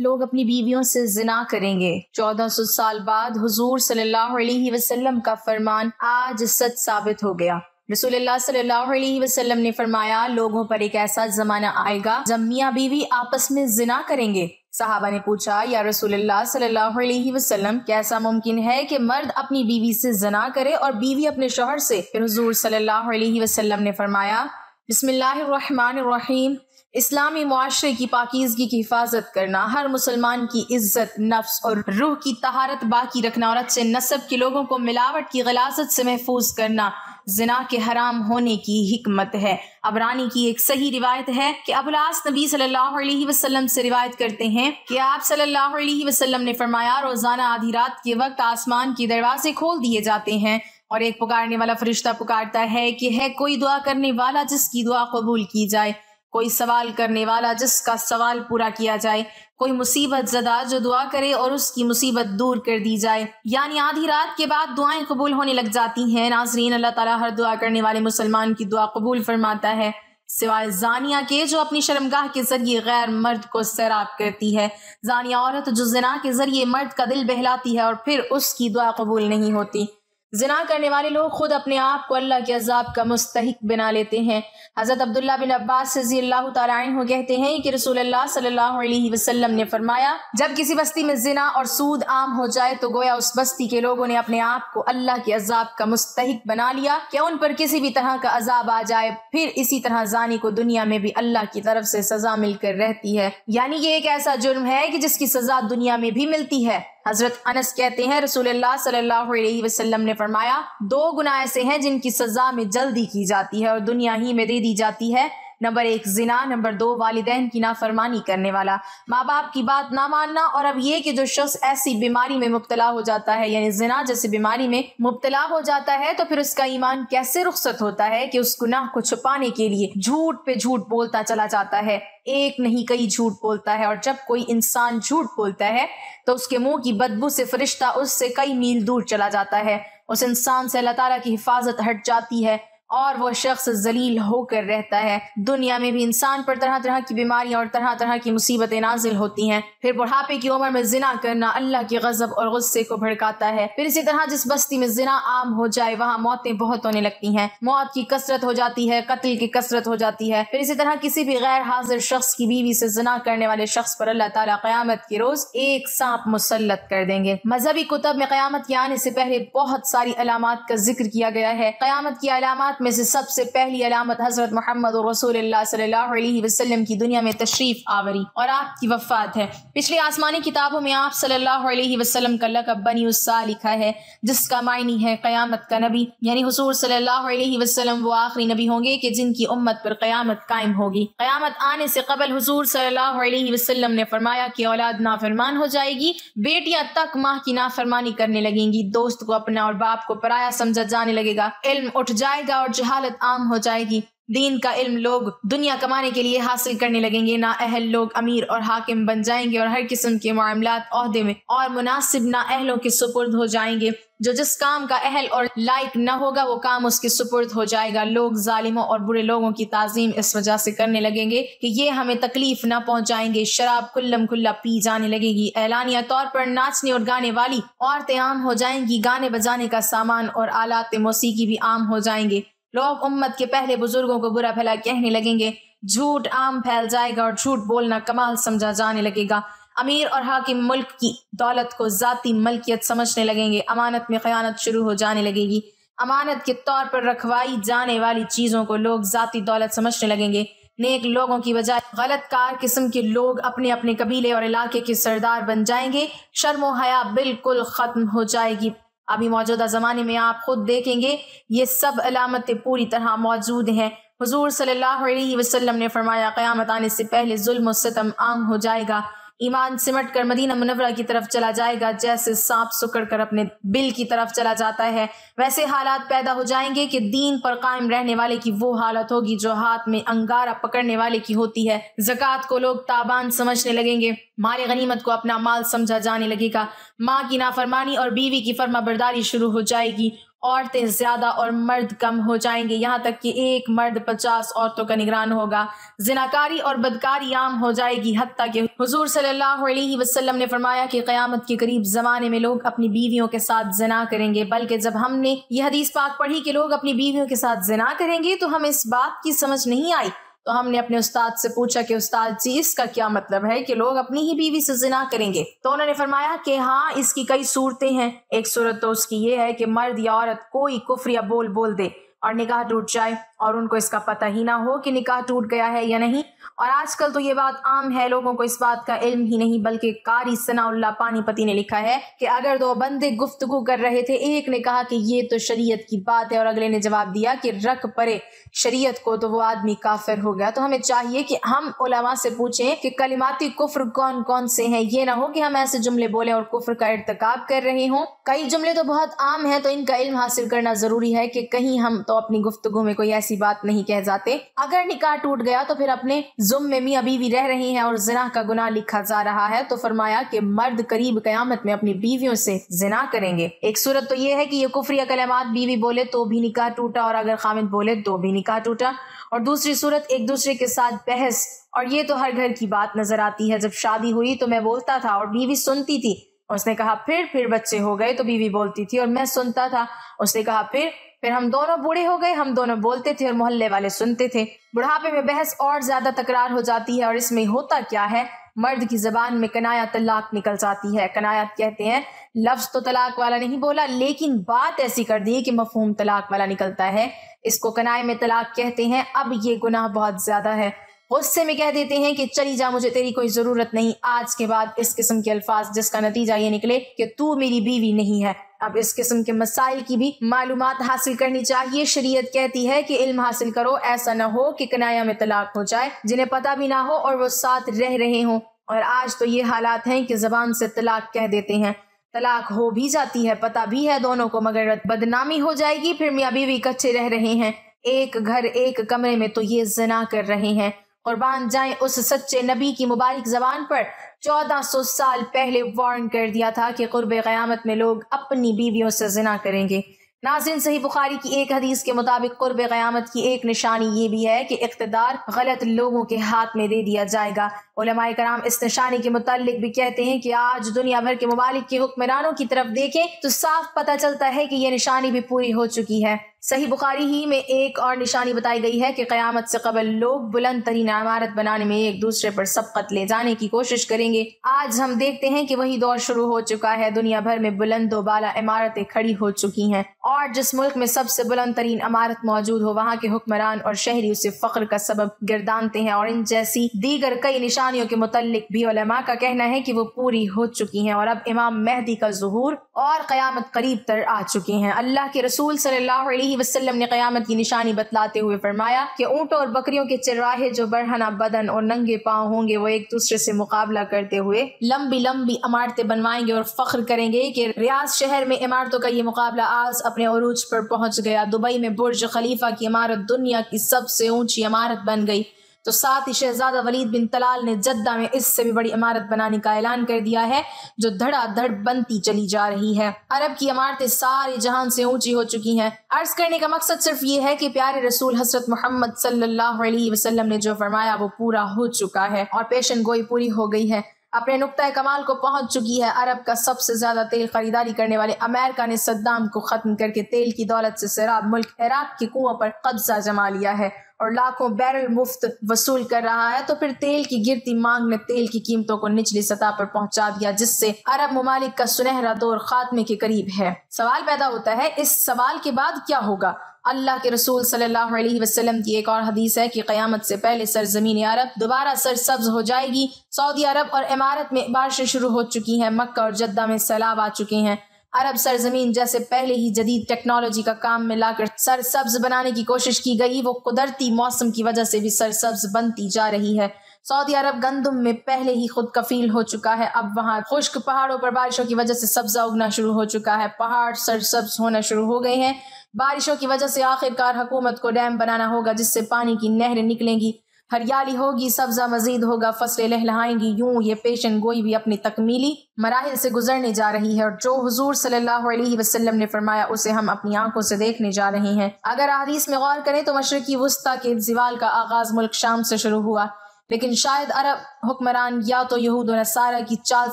لوگ اپنی بیویوں سے زنا کریں گے۔ 1400 سال بعد حضور صلی اللہ علیہ وسلم کا فرمان آج سچ ثابت ہو گیا۔ رسول اللہ صلی اللہ علیہ وسلم نے فرمایا، لوگوں پر ایک ایسا زمانہ آئے گا جب میاں بیوی آپس میں زنا کریں گے۔ صحابہ نے پوچھا، یا رسول اللہ صلی اللہ علیہ وسلم، کیسا ممکن ہے کہ مرد اپنی بیوی سے زنا کرے اور بیوی اپنے شوہر سے؟ پھر حضور صلی اللہ علیہ وسلم نے فرمایا، بسم اللہ الرحمن الرحیم، اسلامی معاشرے کی پاکیزگی کی حفاظت کرنا، ہر مسلمان کی عزت، نفس اور روح کی طہارت باقی رکھنا اور اچھے نسب کے لوگوں کو ملاوٹ کی غلاظت سے محفوظ کرنا زنا کے حرام ہونے کی حکمت ہے۔ عبرانی کی ایک صحیح روایت ہے کہ ابو العاص نبی صلی اللہ علیہ وسلم سے روایت کرتے ہیں کہ آپ صلی اللہ علیہ وسلم نے فرمایا، روزانہ آدھی رات کے وقت آسمان کے دروازے کھول دیے جاتے ہیں اور ایک پکارنے والا فرشتہ پکارتا ہے کہ ہے کوئی دعا کرنے والا جس کی دعا قبول کی جائے، کوئی سوال کرنے والا جس کا سوال پورا کیا جائے، کوئی مصیبت زدہ جو دعا کرے اور اس کی مصیبت دور کر دی جائے۔ یعنی آدھی رات کے بعد دعائیں قبول ہونے لگ جاتی ہیں۔ ناظرین، اللہ تعالیٰ ہر دعا کرنے والے مسلمان کی دعا قبول فرماتا ہے، سوائے زانیہ کے جو اپنی شرمگاہ کے ذریعے غیر مرد کو سیراب کرتی ہے۔ زانیہ عورت جو زنا کے ذریعے مرد کا دل بہلاتی ہے اور پھر اس کی دعا قبول نہیں ہوتی۔ زنا کرنے والے لوگ خود اپنے آپ کو اللہ کے عذاب کا مستحق بنا لیتے ہیں۔ حضرت عبداللہ بن عباس رضی اللہ تعالیٰ عنہ کہتے ہیں کہ رسول اللہ صلی اللہ علیہ وسلم نے فرمایا، جب کسی بستی میں زنا اور سود عام ہو جائے تو گویا اس بستی کے لوگوں نے اپنے آپ کو اللہ کے عذاب کا مستحق بنا لیا کہ ان پر کسی بھی طرح کا عذاب آ جائے۔ پھر اسی طرح زانی کو دنیا میں بھی اللہ کی طرف سے سزا مل کر رہتی ہے، یعنی یہ ایک ایسا جرم ہے کہ جس کی سزا دنیا میں بھی ملتی ہے۔ حضرت انس کہتے ہیں، رسول اللہ صلی اللہ علیہ وسلم نے فرمایا، دو گناہ ایسے ہیں جن کی سزا میں جلدی کی جاتی ہے اور دنیا ہی میں دے دی جاتی ہے۔ نمبر 1 زنا، نمبر 2 والدین کی نافرمانی کرنے والا، ماں باپ کی بات نہ ماننا۔ اور اب یہ کہ جو شخص ایسی بیماری میں مبتلا ہو جاتا ہے، یعنی زنا جیسی بیماری میں مبتلا ہو جاتا ہے، تو پھر اس کا ایمان کیسے رخصت ہوتا ہے کہ اس گناہ کو چھپانے کے لیے جھوٹ پہ جھوٹ بولتا چلا جاتا ہے، ایک نہیں کئی جھوٹ بولتا ہے۔ اور جب کوئی انسان جھوٹ بولتا ہے تو اس کے منہ کی بدبو سے فرشتہ اس سے کئی میل دور چلا جاتا ہے، اس انسان سے اللہ تعالیٰ کی حفاظت ہٹ جاتی ہے اور وہ شخص ذلیل ہو کر رہتا ہے۔ دنیا میں بھی انسان پر طرح طرح کی بیماریاں اور طرح طرح کی مصیبتیں نازل ہوتی ہیں۔ پھر بڑھاپے کی عمر میں زنا کرنا اللہ کے غضب اور غصے کو بھڑکاتا ہے۔ پھر اسی طرح جس بستی میں زنا عام ہو جائے وہاں موتیں بہت ہونے لگتی ہیں، موت کی کثرت ہو جاتی ہے، قتل کی کثرت ہو جاتی ہے۔ پھر اسی طرح کسی بھی غیر حاضر شخص کی بیوی سے زنا کرنے والے شخص پر اللہ تعالیٰ قیامت کے روز ایک سانپ مسلط کر دیں گے۔ مذہبی کتب میں قیامت کے آنے سے پہلے بہت ساری علامات کا ذکر کیا گیا ہے۔ قیامت کی علامات میں سے سب سے پہلی علامت حضرت محمد رسول اللہ صلی اللہ علیہ وسلم کی دنیا میں تشریف آوری اور آپ کی وفات ہے۔ پچھلی آسمانی کتابوں میں آپ صلی اللہ علیہ وسلم کا لقب بنی السا لکھا ہے، جس کا معنی ہے قیامت کا نبی، یعنی حضور صلی اللہ علیہ وسلم وہ آخری نبی ہوں گے کہ جن کی امت پر قیامت قائم ہوگی۔ قیامت آنے سے قبل حضور صلی اللہ علیہ وسلم نے فرمایا کہ اولاد نافرمان ہو جائے گی، بیٹیاں تک ماں کی نافرمانی کرنے لگیں گی، دوست کو اپنا اور باپ کو پرایا سمجھا جانے لگے گا، علم اٹھ جائے گا اور جہالت عام ہو جائے گی۔ دین کا علم لوگ دنیا کمانے کے لیے حاصل کرنے لگیں گے، نااہل لوگ امیر اور حاکم بن جائیں گے اور ہر قسم کے معاملات عہدے میں اور مناسب نااہلوں کے سپرد ہو جائیں گے۔ جو جس کام کا اہل اور لائق نہ ہوگا وہ کام اس کے سپرد ہو جائے گا۔ لوگ ظالموں اور برے لوگوں کی تعظیم اس وجہ سے کرنے لگیں گے کہ یہ ہمیں تکلیف نہ پہنچائیں گے۔ شراب کلم کھلا پی جانے لگے گی، اعلانیہ طور پر ناچنے اور گانے والی عورتیں عام ہو جائیں گی، گانے بجانے کا سامان اور آلات موسیقی بھی عام ہو جائیں گے۔ لوگ امت کے پہلے بزرگوں کو برا بھلا کہنے لگیں گے، جھوٹ عام پھیل جائے گا اور جھوٹ بولنا کمال سمجھا جانے لگے گا۔ امیر اور حاکم ملک کی دولت کو ذاتی ملکیت سمجھنے لگیں گے، امانت میں خیانت شروع ہو جانے لگے گی، امانت کے طور پر رکھوائی جانے والی چیزوں کو لوگ ذاتی دولت سمجھنے لگیں گے۔ نیک لوگوں کی بجائے غلط کار قسم کے لوگ اپنے اپنے قبیلے اور علاقے کے سردار بن جائیں گے، شرم و حیا بالکل ختم ہو جائے گی۔ ابھی موجودہ زمانے میں آپ خود دیکھیں گے یہ سب علامتیں پوری طرح موجود ہیں۔ حضور صلی اللہ علیہ وسلم نے فرمایا قیامت آنے سے پہلے ظلم و ستم عام ہو جائے گا، ایمان سمٹ کر مدینہ منورہ کی طرف چلا جائے گا، جیسے سانپ سکڑ کر اپنے بل کی طرف چلا جاتا ہے ویسے حالات پیدا ہو جائیں گے کہ دین پر قائم رہنے والے کی وہ حالت ہوگی جو ہاتھ میں انگارہ پکڑنے والے کی ہوتی ہے۔ زکوٰۃ کو لوگ تابان سمجھنے لگیں گے، مال غنیمت کو اپنا مال سمجھا جانے لگے گا، ماں کی نافرمانی اور بیوی کی فرما برداری شروع ہو جائے گی، عورتیں زیادہ اور مرد کم ہو جائیں گے، یہاں تک کہ ایک مرد 50 عورتوں کا نگران ہوگا۔ زناکاری اور بدکاری عام ہو جائے گی، حتیٰ کہ حضور صلی اللہ علیہ وسلم نے فرمایا کہ قیامت کے قریب زمانے میں لوگ اپنی بیویوں کے ساتھ زنا کریں گے۔ بلکہ جب ہم نے یہ حدیث پاک پڑھی کہ لوگ اپنی بیویوں کے ساتھ زنا کریں گے تو ہمیں اس بات کی سمجھ نہیں آئی، تو ہم نے اپنے استاد سے پوچھا کہ استاد جی اس کا کیا مطلب ہے کہ لوگ اپنی ہی بیوی سے زنا کریں گے؟ تو انہوں نے فرمایا کہ ہاں، اس کی کئی صورتیں ہیں۔ ایک صورت تو اس کی یہ ہے کہ مرد یا عورت کوئی کفر یا بول دے اور نکاح ٹوٹ جائے اور ان کو اس کا پتہ ہی نہ ہو کہ نکاح ٹوٹ گیا ہے یا نہیں۔ اور آج کل تو یہ بات عام ہے، لوگوں کو اس بات کا علم ہی نہیں، بلکہ قاری ثناء اللہ پانی پتی نے لکھا ہے کہ اگر دو بندے گفتگو کر رہے تھے، ایک نے کہا کہ یہ تو شریعت کی بات ہے اور اگلے نے جواب دیا کہ رکھ پڑے شریعت کو، تو وہ آدمی کافر ہو گیا۔ تو ہمیں چاہیے کہ ہم علماء سے پوچھیں کہ کلماتی کفر کون کون سے ہیں، یہ نہ ہو کہ ہم ایسے جملے بولیں اور کفر کا ارتکاب کر رہے ہوں۔ کئی جملے تو بہت عام ہیں، تو ان کا علم حاصل کرنا ضروری ہے کہ کہیں ہم تو اپنی گفتگو میں کوئی ایسی بات نہیں کہہ جاتے۔ اگر نکاح ٹوٹ گیا تو پھر اپنے ذم میں میاں بیوی رہ رہے ہیں اور زنا کا گناہ لکھا جا رہا ہے، تو فرمایا کہ مرد قریب قیامت میں اپنی بیویوں سے زنا کریں گے۔ ایک صورت تو یہ ہے کہ یہ کفر یا کلمات بیوی بولے تو بھی نکاح ٹوٹا اور اگر خامد بولے تو بھی نکاح ٹوٹا، اور دوسری صورت ایک دوسرے کے ساتھ بحث، اور یہ تو ہر گھر کی بات نظر آتی ہے۔ جب شادی ہوئی تو میں بولتا تھا اور بیوی سنتی تھی، اس نے کہا پھر بچے ہو گئے تو بیوی بولتی تھی اور میں سنتا تھا، اس نے کہا پھر ہم دونوں بوڑھے ہو گئے، ہم دونوں بولتے تھے اور محلے والے سنتے تھے۔ بڑھاپے میں بحث اور زیادہ تکرار ہو جاتی ہے، اور اس میں ہوتا کیا ہے، مرد کی زبان میں کنایا طلاق نکل جاتی ہے۔ کنایات کہتے ہیں لفظ تو طلاق والا نہیں بولا، لیکن بات ایسی کر دی کہ مفہوم طلاق والا نکلتا ہے، اس کو کنائے میں طلاق کہتے ہیں۔ اب یہ گناہ بہت زیادہ ہے، غصے میں کہہ دیتے ہیں کہ چلی جا، مجھے تیری کوئی ضرورت نہیں، آج کے بعد اس قسم کے الفاظ جس کا نتیجہ یہ نکلے کہ تو میری بیوی نہیں ہے۔ اب اس قسم کے مسائل کی بھی معلومات حاصل کرنی چاہیے۔ شریعت کہتی ہے کہ علم حاصل کرو، ایسا نہ ہو کہ کنایا میں طلاق ہو جائے، جنہیں پتہ بھی نہ ہو اور وہ ساتھ رہ رہے ہوں۔ اور آج تو یہ حالات ہیں کہ زبان سے طلاق کہہ دیتے ہیں، طلاق ہو بھی جاتی ہے، پتہ بھی ہے دونوں کو، مگر بدنامی ہو جائے گی، پھر میاں بیوی اکٹھے رہ رہے ہیں ایک گھر ایک کمرے میں، تو یہ زنا کر رہے ہیں۔ قربان جائیں اس سچے نبی کی مبارک زبان پر، 1400 سال پہلے وارن کر دیا تھا کہ قرب قیامت میں لوگ اپنی بیویوں سے زنا کریں گے۔ ناظرین، صحیح بخاری کی ایک حدیث کے مطابق قرب قیامت کی ایک نشانی یہ بھی ہے کہ اقتدار غلط لوگوں کے ہاتھ میں دے دیا جائے گا۔ علماء کرام اس نشانی کے متعلق بھی کہتے ہیں کہ آج دنیا بھر کے ممالک کے حکمرانوں کی طرف دیکھیں تو صاف پتہ چلتا ہے کہ یہ نشانی بھی پوری ہو چکی ہے۔ صحیح بخاری ہی میں ایک اور نشانی بتائی گئی ہے کہ قیامت سے قبل لوگ بلند ترین عمارت بنانے میں ایک دوسرے پر سبقت لے جانے کی کوشش کریں گے۔ آج ہم دیکھتے ہیں کہ وہی دور شروع ہو چکا ہے، دنیا بھر میں بلند و بالا عمارتیں کھڑی ہو چکی ہیں، اور جس ملک میں سب سے بلند ترین عمارت موجود ہو وہاں کے حکمران اور شہری اسے فخر کا سبب گردانتے ہیں۔ اور ان جیسی دیگر کئی نشانیوں کے متعلق بھی علماء کا کہنا ہے کہ وہ پوری ہو چکی ہیں، اور اب امام مہدی کا ظہور اور قیامت قریب تر آ چکی ہیں۔ اللہ کے رسول صلی اللہ علیہ وسلم نے قیامت کی نشانی بتلاتے ہوئے فرمایا کہ اونٹوں اور بکریوں کے چرواہے جو برہنہ بدن اور ننگے پاؤں ہوں گے، وہ ایک دوسرے سے مقابلہ کرتے ہوئے لمبی لمبی عمارتیں بنوائیں گے اور فخر کریں گے کہ ریاض شہر میں عمارتوں کا یہ مقابلہ آج اپنے عروج پر پہنچ گیا۔ دبئی میں برج خلیفہ کی عمارت دنیا کی سب سے اونچی عمارت بن گئی، تو ساتھ ہی شہزادہ ولید بن طلال نے جدہ میں اس سے بھی بڑی عمارت بنانے کا اعلان کر دیا ہے، جو دھڑا دھڑ بنتی چلی جا رہی ہے۔ عرب کی عمارتیں سارے جہان سے اونچی ہو چکی ہیں۔ عرض کرنے کا مقصد صرف یہ ہے کہ پیارے رسول حضرت محمد صلی اللہ علیہ وسلم نے جو فرمایا وہ پورا ہو چکا ہے اور پیشن گوئی پوری ہو گئی ہے، اپنے نقطۂ کمال کو پہنچ چکی ہے۔ عرب کا سب سے زیادہ تیل خریداری کرنے والے امریکہ نے صدام کو ختم کر کے تیل کی دولت سے سیراب ملک عراق کے کنووں پر قبضہ جما لیا ہے اور لاکھوں بیرل مفت وصول کر رہا ہے، تو پھر تیل کی گرتی مانگ نے تیل کی قیمتوں کو نچلی سطح پر پہنچا دیا، جس سے عرب ممالک کا سنہرا دور خاتمے کے قریب ہے۔ سوال پیدا ہوتا ہے اس سوال کے بعد کیا ہوگا؟ اللہ کے رسول صلی اللہ علیہ وسلم کی ایک اور حدیث ہے کہ قیامت سے پہلے سرزمین عرب دوبارہ سرسبز ہو جائے گی۔ سعودی عرب اور امارت میں بارشیں شروع ہو چکی ہیں، مکہ اور جدہ میں سیلاب آ چکے ہیں۔ عرب سرزمین جیسے پہلے ہی جدید ٹیکنالوجی کا کام میں لا کر سرسبز بنانے کی کوشش کی گئی، وہ قدرتی موسم کی وجہ سے بھی سرسبز بنتی جا رہی ہے۔ سعودی عرب گندم میں پہلے ہی خود کفیل ہو چکا ہے، اب وہاں خشک پہاڑوں پر بارشوں کی وجہ سے سبزہ اگنا شروع ہو چکا ہے، پہاڑ سرسبز ہونا شروع ہو گئے ہیں۔ بارشوں کی وجہ سے آخر کار حکومت کو ڈیم بنانا ہوگا جس سے پانی کی نہریں نکلیں گی۔ ہریالی ہوگی، سبزہ مزید ہوگا، فصلیں لہلہائیں گی۔ یوں یہ پیشن گوئی بھی اپنی تکمیلی مراحل سے گزرنے جا رہی ہے، اور جو حضور صلی اللہ علیہ وسلم نے فرمایا اسے ہم اپنی آنکھوں سے دیکھنے جا رہے ہیں۔ اگر احادیث میں غور کریں تو مشرقی وسطیٰ کے زوال کا آغاز ملک شام سے شروع ہوا، لیکن شاید عرب حکمران یا تو یہود و نصارہ کی چال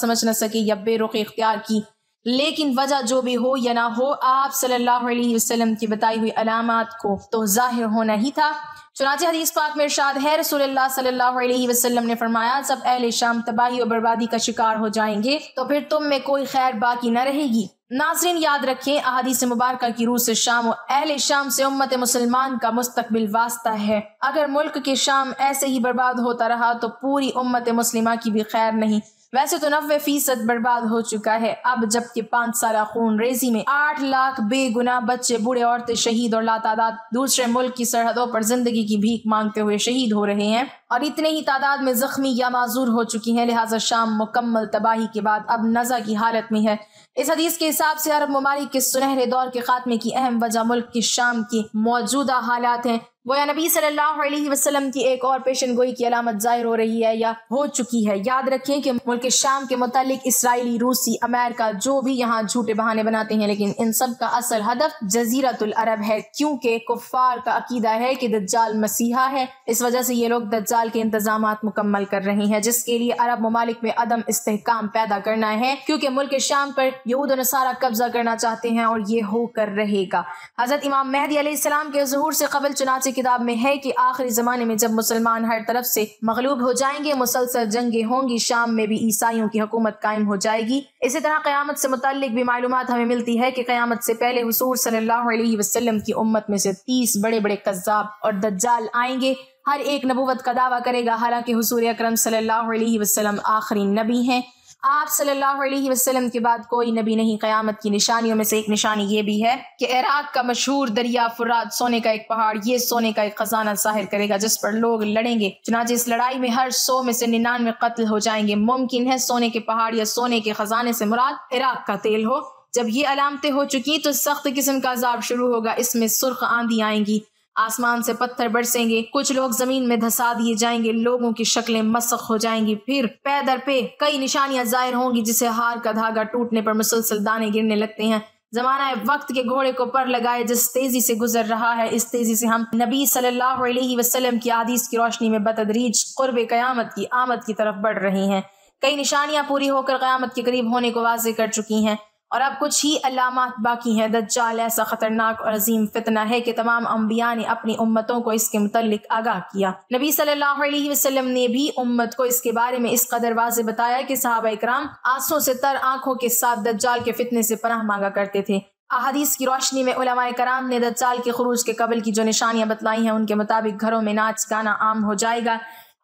سمجھ نہ سکے یا بے رخی اختیار کی، لیکن وجہ جو بھی ہو یا نہ ہو، آپ صلی اللہ علیہ وسلم کی بتائی ہوئی علامات کو تو ظاہر ہونا ہی تھا۔ چنانچہ حدیث پاک میں ارشاد ہے، رسول اللہ صلی اللہ علیہ وسلم نے فرمایا، جب اہل شام تباہی و بربادی کا شکار ہو جائیں گے تو پھر تم میں کوئی خیر باقی نہ رہے گی۔ ناظرین یاد رکھیں، احادیث مبارکہ کی روح سے شام و اہل شام سے امت مسلمان کا مستقبل واسطہ ہے۔ اگر ملک کے شام ایسے ہی برباد ہوتا رہا تو پوری امت مسلمہ کی بھی خیر نہیں۔ ویسے تو 90% برباد ہو چکا ہے اب، جبکہ 5 سالہ خون ریزی میں 8 لاکھ بے گناہ بچے، بوڑھے، عورتیں شہید اور لاتعداد دوسرے ملک کی سرحدوں پر زندگی کی بھیک مانگتے ہوئے شہید ہو رہے ہیں، اور اتنے ہی تعداد میں زخمی یا معذور ہو چکی ہیں۔ لہٰذا شام مکمل تباہی کے بعد اب نزع کی حالت میں ہے۔ اس حدیث کے حساب سے عرب ممالک کے سنہرے دور کے خاتمے کی اہم وجہ ملک کے شام کی موجودہ حالات ہیں۔ گویا نبی صلی اللہ علیہ وسلم کی ایک اور پیشن گوئی کی علامت ظاہر ہو رہی ہے یا ہو چکی ہے۔ یاد رکھیں کہ ملک شام کے متعلق اسرائیلی، روسی، امریکہ جو بھی یہاں جھوٹے بہانے بناتے ہیں، لیکن ان سب کا اصل ہدف جزیرۃ العرب ہے، کیونکہ کفار کا عقیدہ ہے کہ دجال مسیحا ہے۔ اس وجہ سے یہ لوگ دجال کے انتظامات مکمل کر رہے ہیں، جس کے لیے عرب ممالک میں عدم استحکام پیدا کرنا ہے، کیونکہ ملک شام پر یہود و نصارہ قبضہ کرنا چاہتے ہیں، اور یہ ہو کر رہے گا۔ حضرت امام مہدی علیہ السلام کے ظہور سے قبل چنانچہ کتاب میں ہے کہ آخری زمانے میں جب مسلمان ہر طرف سے مغلوب ہو جائیں گے، مسلسل جنگیں ہوں گی، شام میں بھی عیسائیوں کی حکومت قائم ہو جائے گی۔ اسی طرح قیامت سے متعلق بھی معلومات ہمیں ملتی ہے کہ قیامت سے پہلے حضور صلی اللہ علیہ وسلم کی امت میں سے 30 بڑے بڑے کذاب اور دجال آئیں گے، ہر ایک نبوت کا دعویٰ کرے گا، حالانکہ حضور اکرم صلی اللہ علیہ وسلم آخری نبی ہیں۔ آپ صلی اللہ علیہ وسلم کے بعد کوئی نبی نہیں۔ قیامت کی نشانیوں میں سے ایک نشانی یہ بھی ہے کہ عراق کا مشہور دریا فرات، سونے کا ایک پہاڑ، یہ سونے کا ایک خزانہ ظاہر کرے گا جس پر لوگ لڑیں گے، چنانچہ اس لڑائی میں ہر 100 میں سے 99 قتل ہو جائیں گے۔ ممکن ہے سونے کے پہاڑ یا سونے کے خزانے سے مراد عراق کا تیل ہو۔ جب یہ علامتیں ہو چکی تو سخت قسم کا عذاب شروع ہوگا، اس میں سرخ آندھی آئیں گی، آسمان سے پتھر برسیں گے، کچھ لوگ زمین میں دھسا دیے جائیں گے، لوگوں کی شکلیں مسخ ہو جائیں گی، پھر پے در پہ کئی نشانیاں ظاہر ہوں گی، جسے ہار کا دھاگا ٹوٹنے پر مسلسل دانے گرنے لگتے ہیں۔ زمانہ وقت کے گھوڑے کو پر لگائے جس تیزی سے گزر رہا ہے، اس تیزی سے ہم نبی صلی اللہ علیہ وسلم کی احادیث کی روشنی میں بتدریج قرب قیامت کی آمد کی طرف بڑھ رہے ہیں۔ کئی نشانیاں پوری ہو کر قیامت کے قریب ہونے کو واضح کر چکی ہیں، اور اب کچھ ہی علامات باقی ہیں۔ دجال ایسا خطرناک اور عظیم فتنہ ہے کہ تمام انبیاء نے اپنی امتوں کو اس کے متعلق آگاہ کیا۔ نبی صلی اللہ علیہ وسلم نے بھی امت کو اس کے بارے میں اس قدر واضح بتایا کہ صحابہ اکرام آنسوں سے تر آنکھوں کے ساتھ دجال کے فتنے سے پناہ مانگا کرتے تھے۔ احادیث کی روشنی میں علماء کرام نے دجال کے خروج کے قبل کی جو نشانیاں بتلائی ہیں، ان کے مطابق گھروں میں ناچ گانا عام ہو جائے گا۔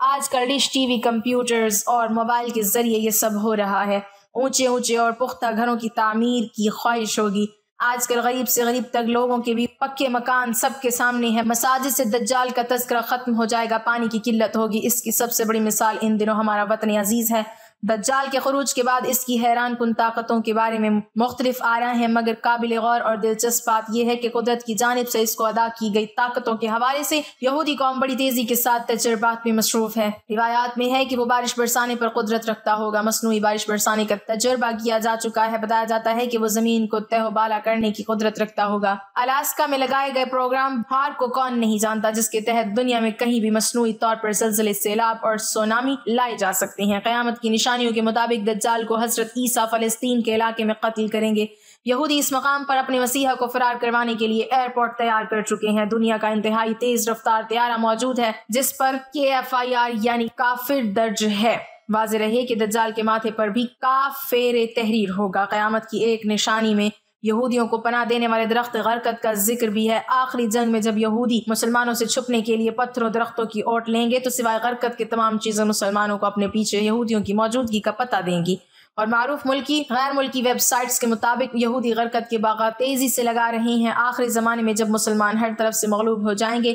آج کل ڈش، ٹی وی، کمپیوٹرز اور موبائل کے ذریعے یہ سب ہو رہا ہے۔ اونچے اونچے اور پختہ گھروں کی تعمیر کی خواہش ہوگی۔ آج کل غریب سے غریب تک لوگوں کے بھی پکے مکان سب کے سامنے ہیں۔ مساجد سے دجال کا تذکرہ ختم ہو جائے گا، پانی کی قلت ہوگی۔ اس کی سب سے بڑی مثال ان دنوں ہمارا وطن عزیز ہے۔ دجال کے خروج کے بعد اس کی حیران کن طاقتوں کے بارے میں مختلف آراء ہیں، مگر قابل غور اور دلچسپ بات یہ ہے کہ قدرت کی جانب سے اس کو ادا کی گئی طاقتوں کے حوالے سے یہودی قوم بڑی تیزی کے ساتھ تجربات میں مصروف ہے۔ روایات میں ہے کہ وہ بارش برسانے پر قدرت رکھتا ہوگا۔ مصنوعی بارش برسانے کا تجربہ کیا جا چکا ہے۔ بتایا جاتا ہے کہ وہ زمین کو تہ و بالا کرنے کی قدرت رکھتا ہوگا۔ الاسکا میں لگائے گئے پروگرام ہار کو کون نہیں جانتا، جس کے تحت دنیا میں کہیں بھی مصنوعی طور پر زلزلے، سیلاب اور سونامی لائے جا سکتے ہیں۔ قیامت کی نشانیوں کے مطابق دجال کو حضرت عیسیٰ فلسطین کے علاقے میں قتل کریں گے۔ یہودی اس مقام پر اپنے مسیحا کو فرار کروانے کے لیے ایئرپورٹ تیار کر چکے ہیں۔ دنیا کا انتہائی تیز رفتار طیارہ موجود ہے جس پر KFIR یعنی کافر درج ہے۔ واضح رہے کہ دجال کے ماتھے پر بھی کافر تحریر ہوگا۔ قیامت کی ایک نشانی میں یہودیوں کو پناہ دینے والے درخت غرقت کا ذکر بھی ہے۔ آخری جنگ میں جب یہودی مسلمانوں سے چھپنے کے لیے پتھروں درختوں کی اوٹ لیں گے تو سوائے غرقت کے تمام چیزیں مسلمانوں کو اپنے پیچھے یہودیوں کی موجودگی کا پتہ دیں گی۔ اور معروف ملکی غیر ملکی ویب سائٹس کے مطابق یہودی غرقت کے باغات تیزی سے لگا رہے ہیں۔ آخری زمانے میں جب مسلمان ہر طرف سے مغلوب ہو جائیں گے